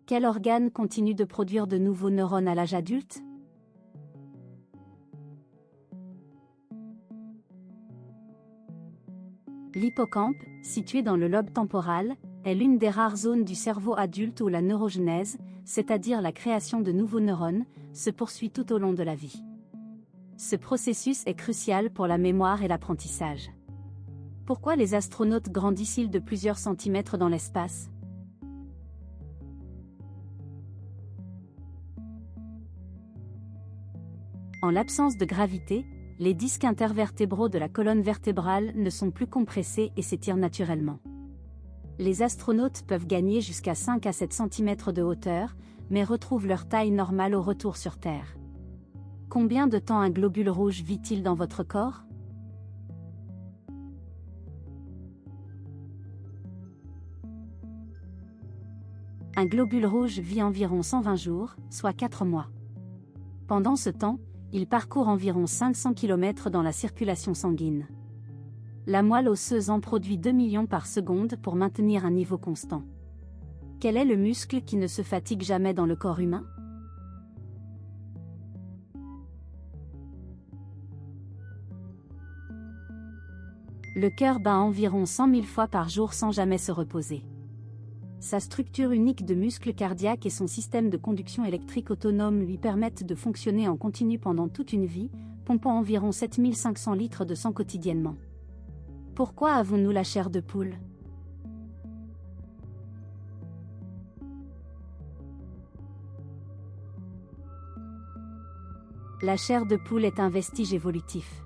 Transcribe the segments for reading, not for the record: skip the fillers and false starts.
Quel organe continue de produire de nouveaux neurones à l'âge adulte? L'hippocampe, situé dans le lobe temporal, est l'une des rares zones du cerveau adulte où la neurogenèse, c'est-à-dire la création de nouveaux neurones, se poursuit tout au long de la vie. Ce processus est crucial pour la mémoire et l'apprentissage. Pourquoi les astronautes grandissent-ils de plusieurs centimètres dans l'espace? En l'absence de gravité, les disques intervertébraux de la colonne vertébrale ne sont plus compressés et s'étirent naturellement. Les astronautes peuvent gagner jusqu'à 5 à 7 cm de hauteur, mais retrouvent leur taille normale au retour sur Terre. Combien de temps un globule rouge vit-il dans votre corps? Un globule rouge vit environ 120 jours, soit 4 mois. Pendant ce temps, il parcourt environ 500 km dans la circulation sanguine. La moelle osseuse en produit 2 millions par seconde pour maintenir un niveau constant. Quel est le muscle qui ne se fatigue jamais dans le corps humain? Le cœur bat environ 100 000 fois par jour sans jamais se reposer. Sa structure unique de muscles cardiaques et son système de conduction électrique autonome lui permettent de fonctionner en continu pendant toute une vie, pompant environ 7500 litres de sang quotidiennement. Pourquoi avons-nous la chair de poule? La chair de poule est un vestige évolutif.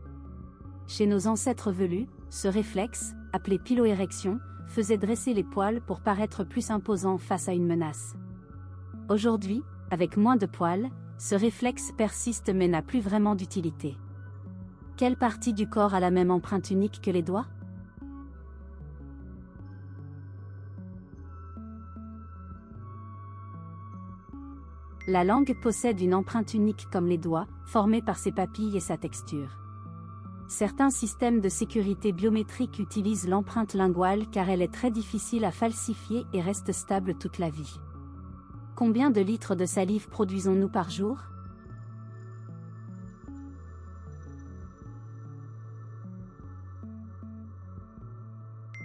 Chez nos ancêtres velus, ce réflexe, appelé piloérection, faisait dresser les poils pour paraître plus imposant face à une menace. Aujourd'hui, avec moins de poils, ce réflexe persiste mais n'a plus vraiment d'utilité. Quelle partie du corps a la même empreinte unique que les doigts? La langue possède une empreinte unique comme les doigts, formée par ses papilles et sa texture. Certains systèmes de sécurité biométrique utilisent l'empreinte linguale car elle est très difficile à falsifier et reste stable toute la vie. Combien de litres de salive produisons-nous par jour?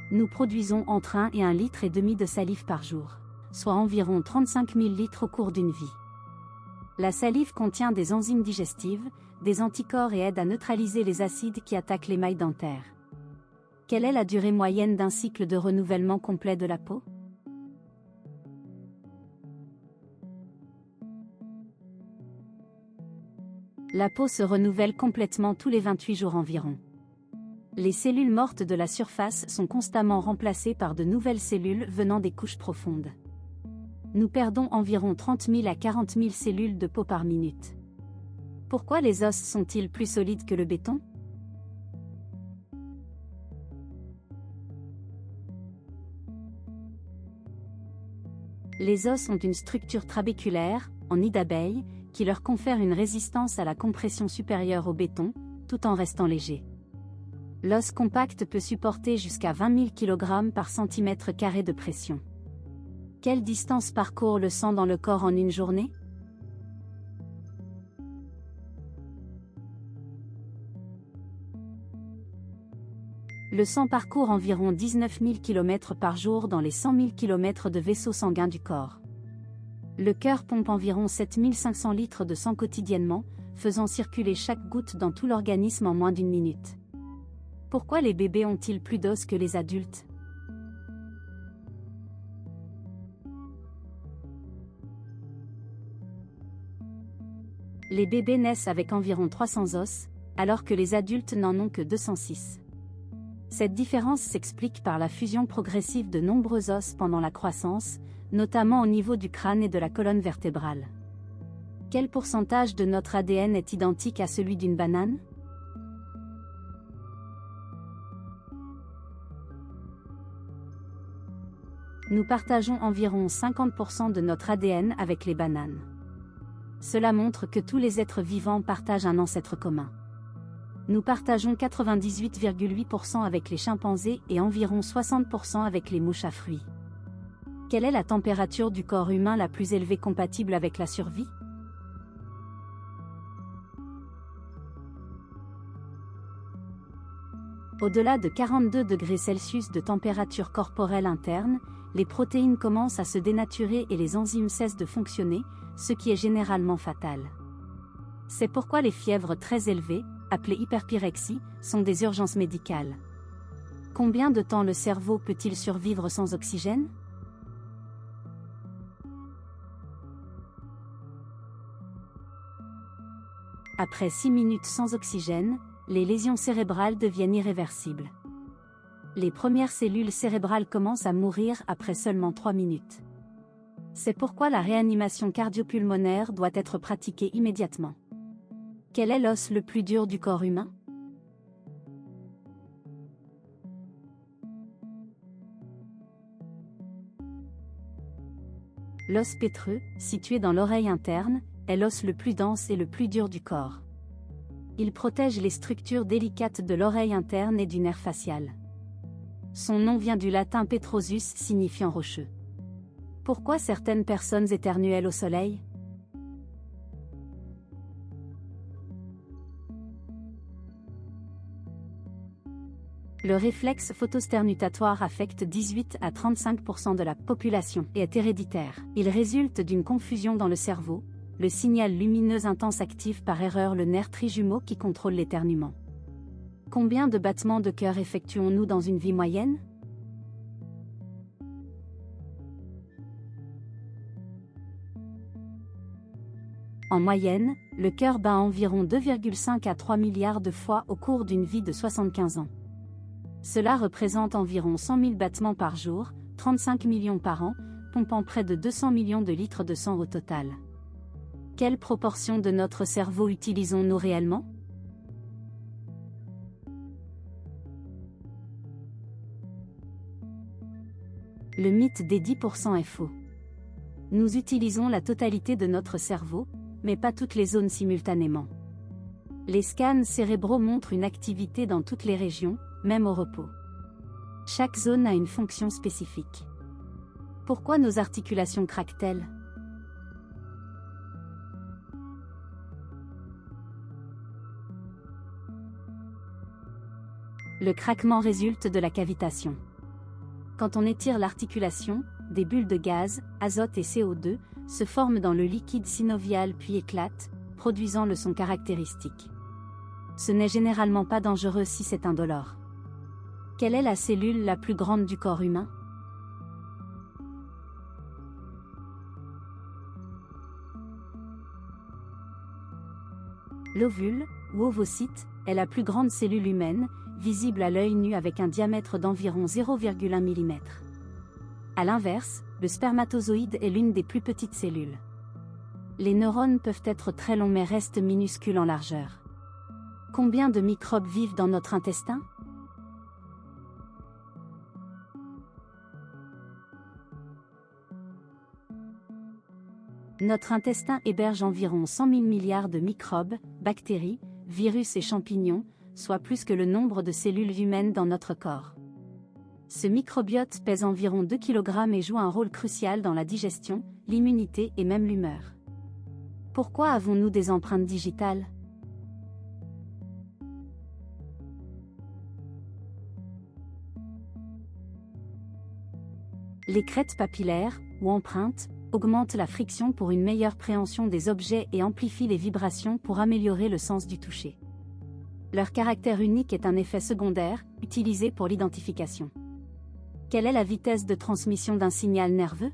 Nous produisons entre 1 et 1,5 litre de salive par jour, soit environ 35 000 litres au cours d'une vie. La salive contient des enzymes digestives, des anticorps et aide à neutraliser les acides qui attaquent l'émail dentaire. Quelle est la durée moyenne d'un cycle de renouvellement complet de la peau? La peau se renouvelle complètement tous les 28 jours environ. Les cellules mortes de la surface sont constamment remplacées par de nouvelles cellules venant des couches profondes. Nous perdons environ 30 000 à 40 000 cellules de peau par minute. Pourquoi les os sont-ils plus solides que le béton? Les os ont une structure trabéculaire, en nid d'abeille, qui leur confère une résistance à la compression supérieure au béton, tout en restant léger. L'os compact peut supporter jusqu'à 20 000 kg par centimètre carré de pression. Quelle distance parcourt le sang dans le corps en une journée? Le sang parcourt environ 19 000 km par jour dans les 100 000 km de vaisseaux sanguins du corps. Le cœur pompe environ 7 500 litres de sang quotidiennement, faisant circuler chaque goutte dans tout l'organisme en moins d'une minute. Pourquoi les bébés ont-ils plus d'os que les adultes? Les bébés naissent avec environ 300 os, alors que les adultes n'en ont que 206. Cette différence s'explique par la fusion progressive de nombreux os pendant la croissance, notamment au niveau du crâne et de la colonne vertébrale. Quel pourcentage de notre ADN est identique à celui d'une banane? Nous partageons environ 50% de notre ADN avec les bananes. Cela montre que tous les êtres vivants partagent un ancêtre commun. Nous partageons 98,8% avec les chimpanzés et environ 60% avec les mouches à fruits. Quelle est la température du corps humain la plus élevée compatible avec la survie? Au-delà de 42 degrés Celsius de température corporelle interne, les protéines commencent à se dénaturer et les enzymes cessent de fonctionner, ce qui est généralement fatal. C'est pourquoi les fièvres très élevées, appelées hyperpyrexie, sont des urgences médicales. Combien de temps le cerveau peut-il survivre sans oxygène? Après 6 minutes sans oxygène, les lésions cérébrales deviennent irréversibles. Les premières cellules cérébrales commencent à mourir après seulement 3 minutes. C'est pourquoi la réanimation cardio-pulmonaire doit être pratiquée immédiatement. Quel est l'os le plus dur du corps humain? L'os pétreux, situé dans l'oreille interne, est l'os le plus dense et le plus dur du corps. Il protège les structures délicates de l'oreille interne et du nerf facial. Son nom vient du latin petrosus signifiant rocheux. Pourquoi certaines personnes éternuent-elles au soleil? Le réflexe photosternutatoire affecte 18 à 35% de la population et est héréditaire. Il résulte d'une confusion dans le cerveau. Le signal lumineux intense active par erreur le nerf trijumeau qui contrôle l'éternuement. Combien de battements de cœur effectuons-nous dans une vie moyenne? En moyenne, le cœur bat environ 2,5 à 3 milliards de fois au cours d'une vie de 75 ans. Cela représente environ 100 000 battements par jour, 35 millions par an, pompant près de 200 millions de litres de sang au total. Quelle proportion de notre cerveau utilisons-nous réellement? Le mythe des 10% est faux. Nous utilisons la totalité de notre cerveau, mais pas toutes les zones simultanément. Les scans cérébraux montrent une activité dans toutes les régions, même au repos. Chaque zone a une fonction spécifique. Pourquoi nos articulations craquent-elles? Le craquement résulte de la cavitation. Quand on étire l'articulation, des bulles de gaz, azote et CO2, se forment dans le liquide synovial puis éclatent, produisant le son caractéristique. Ce n'est généralement pas dangereux si c'est indolore. Quelle est la cellule la plus grande du corps humain? L'ovule, ou ovocyte, est la plus grande cellule humaine, visible à l'œil nu avec un diamètre d'environ 0,1 mm. A l'inverse, le spermatozoïde est l'une des plus petites cellules. Les neurones peuvent être très longs mais restent minuscules en largeur. Combien de microbes vivent dans notre intestin? Notre intestin héberge environ 100 000 milliards de microbes, bactéries, virus et champignons, soit plus que le nombre de cellules humaines dans notre corps. Ce microbiote pèse environ 2 kg et joue un rôle crucial dans la digestion, l'immunité et même l'humeur. Pourquoi avons-nous des empreintes digitales? Les crêtes papillaires, ou empreintes, augmentent la friction pour une meilleure préhension des objets et amplifient les vibrations pour améliorer le sens du toucher. Leur caractère unique est un effet secondaire, utilisé pour l'identification. Quelle est la vitesse de transmission d'un signal nerveux?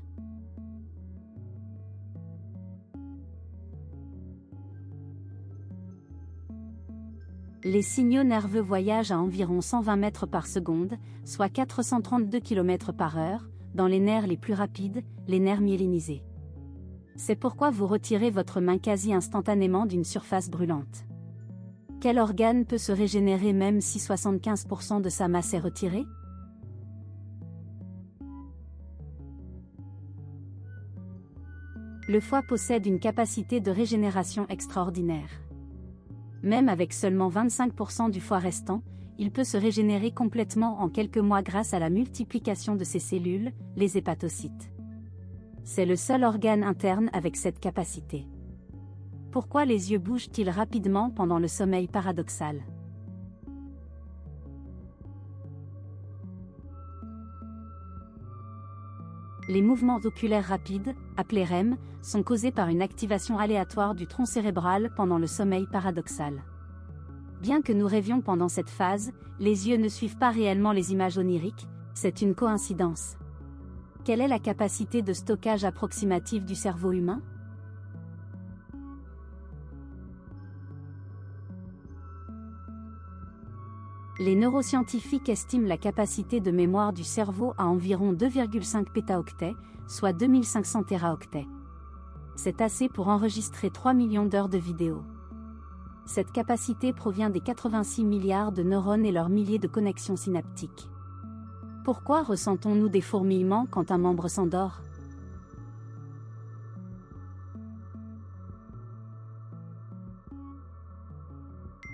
Les signaux nerveux voyagent à environ 120 mètres par seconde, soit 432 km/h, dans les nerfs les plus rapides, les nerfs myélinisés. C'est pourquoi vous retirez votre main quasi instantanément d'une surface brûlante. Quel organe peut se régénérer même si 75% de sa masse est retirée? Le foie possède une capacité de régénération extraordinaire. Même avec seulement 25% du foie restant, il peut se régénérer complètement en quelques mois grâce à la multiplication de ses cellules, les hépatocytes. C'est le seul organe interne avec cette capacité. Pourquoi les yeux bougent-ils rapidement pendant le sommeil paradoxal? Les mouvements oculaires rapides, appelés REM, sont causés par une activation aléatoire du tronc cérébral pendant le sommeil paradoxal. Bien que nous rêvions pendant cette phase, les yeux ne suivent pas réellement les images oniriques, c'est une coïncidence. Quelle est la capacité de stockage approximative du cerveau humain? Les neuroscientifiques estiment la capacité de mémoire du cerveau à environ 2,5 pétaoctets, soit 2500 téraoctets. C'est assez pour enregistrer 3 millions d'heures de vidéo. Cette capacité provient des 86 milliards de neurones et leurs milliers de connexions synaptiques. Pourquoi ressentons-nous des fourmillements quand un membre s'endort?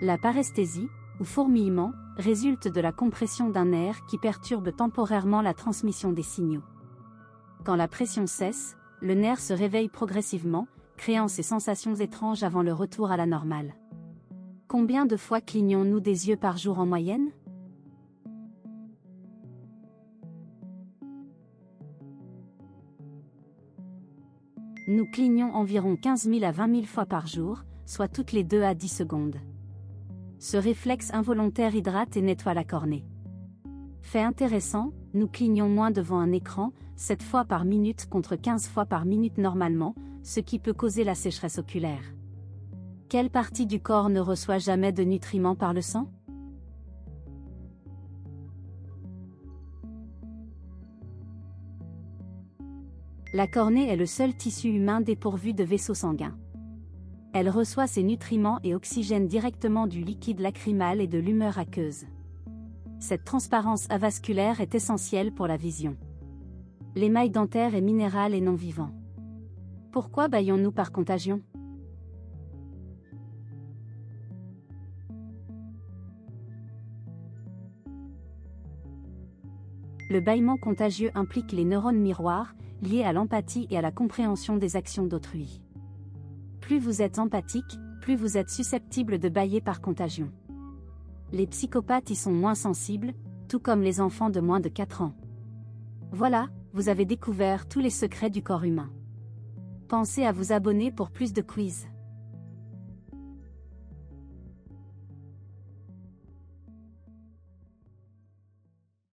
La paresthésie, ou fourmillement, résulte de la compression d'un nerf qui perturbe temporairement la transmission des signaux. Quand la pression cesse, le nerf se réveille progressivement, créant ces sensations étranges avant le retour à la normale. Combien de fois clignons-nous des yeux par jour en moyenne? Nous clignons environ 15 000 à 20 000 fois par jour, soit toutes les 2 à 10 secondes. Ce réflexe involontaire hydrate et nettoie la cornée. Fait intéressant, nous clignons moins devant un écran, 7 fois par minute contre 15 fois par minute normalement, ce qui peut causer la sécheresse oculaire. Quelle partie du corps ne reçoit jamais de nutriments par le sang? La cornée est le seul tissu humain dépourvu de vaisseaux sanguins. Elle reçoit ses nutriments et oxygène directement du liquide lacrymal et de l'humeur aqueuse. Cette transparence avasculaire est essentielle pour la vision. L'émail dentaire est minéral et non vivant. Pourquoi bâillons-nous par contagion? Le bâillement contagieux implique les neurones miroirs, liés à l'empathie et à la compréhension des actions d'autrui. Plus vous êtes empathique, plus vous êtes susceptible de bâiller par contagion. Les psychopathes y sont moins sensibles, tout comme les enfants de moins de 4 ans. Voilà, vous avez découvert tous les secrets du corps humain. Pensez à vous abonner pour plus de quiz.